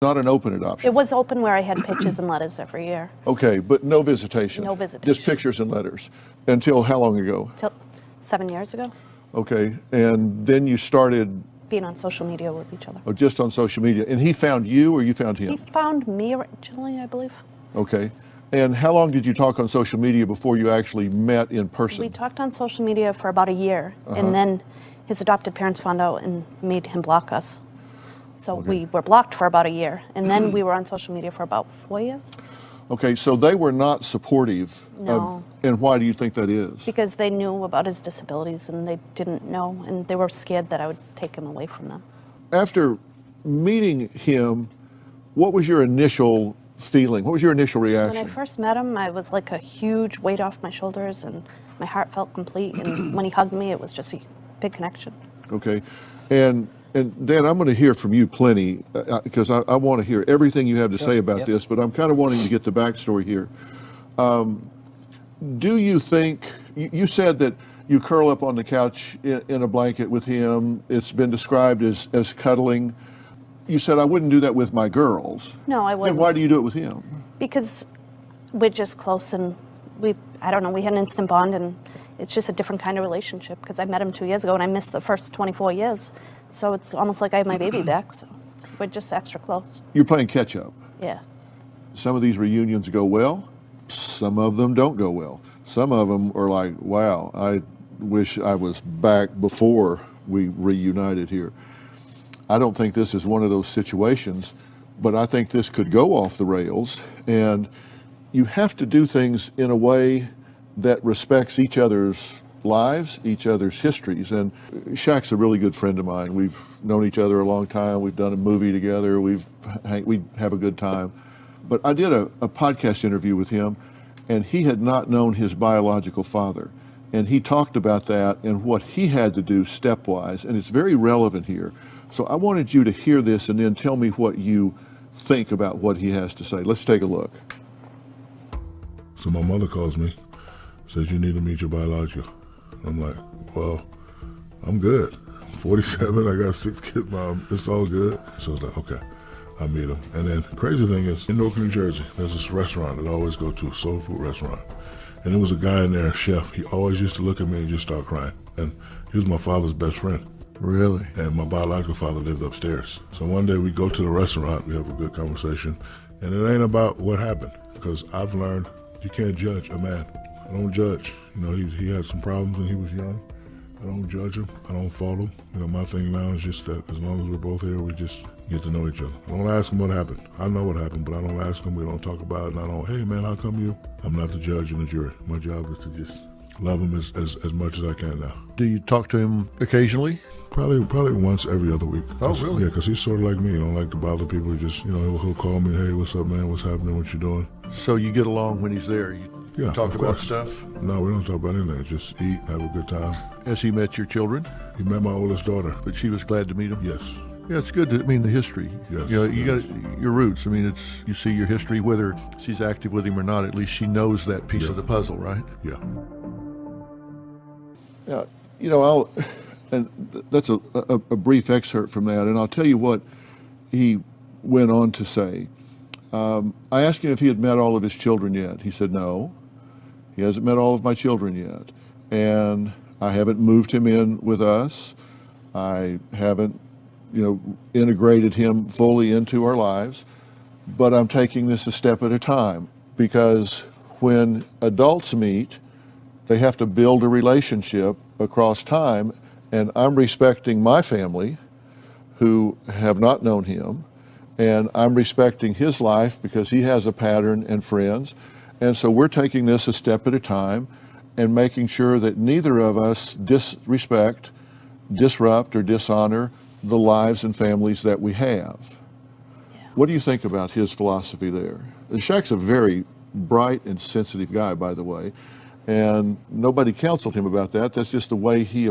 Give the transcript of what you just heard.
Not an open adoption. It was open where I had pictures and letters every year. Okay, but no visitation. No visitation. Just pictures and letters. Until how long ago? Till 7 years ago, Okay, and then you started being on social media with each other. just on social media. And he found you, or you found him? He found me originally, I believe. Okay. And how long did you talk on social media before you actually met in person? We talked on social media for about a year, and then his adopted parents found out and made him block us. So we were blocked for about a year, and then we were on social media for about 4 years. Okay, so they were not supportive. No. And why do you think that is? Because they knew about his disabilities, and they didn't know, and they were scared that I would take him away from them. After meeting him, what was your initial feeling? What was your initial When reaction? I first met him, I was like a huge weight off my shoulders, and my heart felt complete, and when he hugged me, it was just a big connection. Okay, and Dan, I'm going to hear from you plenty because I want to hear everything you have to say about this, but I'm kind of wanting to get the backstory here. Do you think, you said that you curl up on the couch in a blanket with him. It's been described as cuddling. You said, I wouldn't do that with my girls. No, I Then wouldn't. why do you do it with him? Because we're just close, and I don't know, we had an instant bond, and it's just a different kind of relationship because I met him 2 years ago and I missed the first 24 years. So it's almost like I have my baby back, so we're just extra close. You're playing catch up. Yeah. Some of these reunions go well, some of them don't go well. Some of them are like, wow, I wish I was back before we reunited here. I don't think this is one of those situations, but I think this could go off the rails, and you have to do things in a way that respects each other's lives, each other's histories. And Shaq's a really good friend of mine. We've known each other a long time. We've done a movie together. We have a good time. But I did a podcast interview with him, and he had not known his biological father. And he talked about that and what he had to do stepwise, and it's very relevant here. So I wanted you to hear this and then tell me what you think about what he has to say. Let's take a look. So my mother calls me, says, you need to meet your biological. I'm like, well, I'm good. I'm 47, I got 6 kids, Mom. It's all good. So I was like, okay, I'll meet him. And then crazy thing is, in Newark, New Jersey, there's this restaurant that I always go to, a soul food restaurant. And there was a guy in there, a chef. He always used to look at me and just start crying. And he was my father's best friend. Really? And my biological father lived upstairs. So one day we go to the restaurant, we have a good conversation, and it ain't about what happened, because I've learned you can't judge a man. I don't judge. You know, he had some problems when he was young. I don't judge him. I don't fault him. You know, my thing now is just that as long as we're both here, we just get to know each other. I don't ask him what happened. I know what happened, but I don't ask him. We don't talk about it. And I don't, hey man, how come you? I'm not the judge and the jury. My job is to just love him as much as I can now. Do you talk to him occasionally? Probably once every other week. Oh, really? Yeah, because he's sort of like me. He don't like to bother people. He just, you know, he'll call me, hey, what's up, man? What's happening? What you doing? So you get along when he's there? You talk of about course. stuff? No, we don't talk about anything. Just eat, have a good time. Has he met your children? He met my oldest daughter. But she was glad to meet him? Yes. Yeah, it's good to, the history. Yes, You know, you yes. got your roots. you see your history, whether she's active with him or not, at least she knows that piece of the puzzle, right? Yeah. Yeah, you know, that's a brief excerpt from that, and I'll tell you what he went on to say. I asked him if he had met all of his children yet. He said no, he hasn't met all of my children yet, and I haven't moved him in with us. I haven't, integrated him fully into our lives, but I'm taking this a step at a time, because when adults meet, they have to build a relationship across time, and I'm respecting my family who have not known him, and I'm respecting his life because he has a pattern and friends, and so we're taking this a step at a time and making sure that neither of us disrespect, disrupt, or dishonor the lives and families that we have. Yeah. What do you think about his philosophy there? Shaq's a very bright and sensitive guy, by the way, and nobody counseled him about that. That's just the way he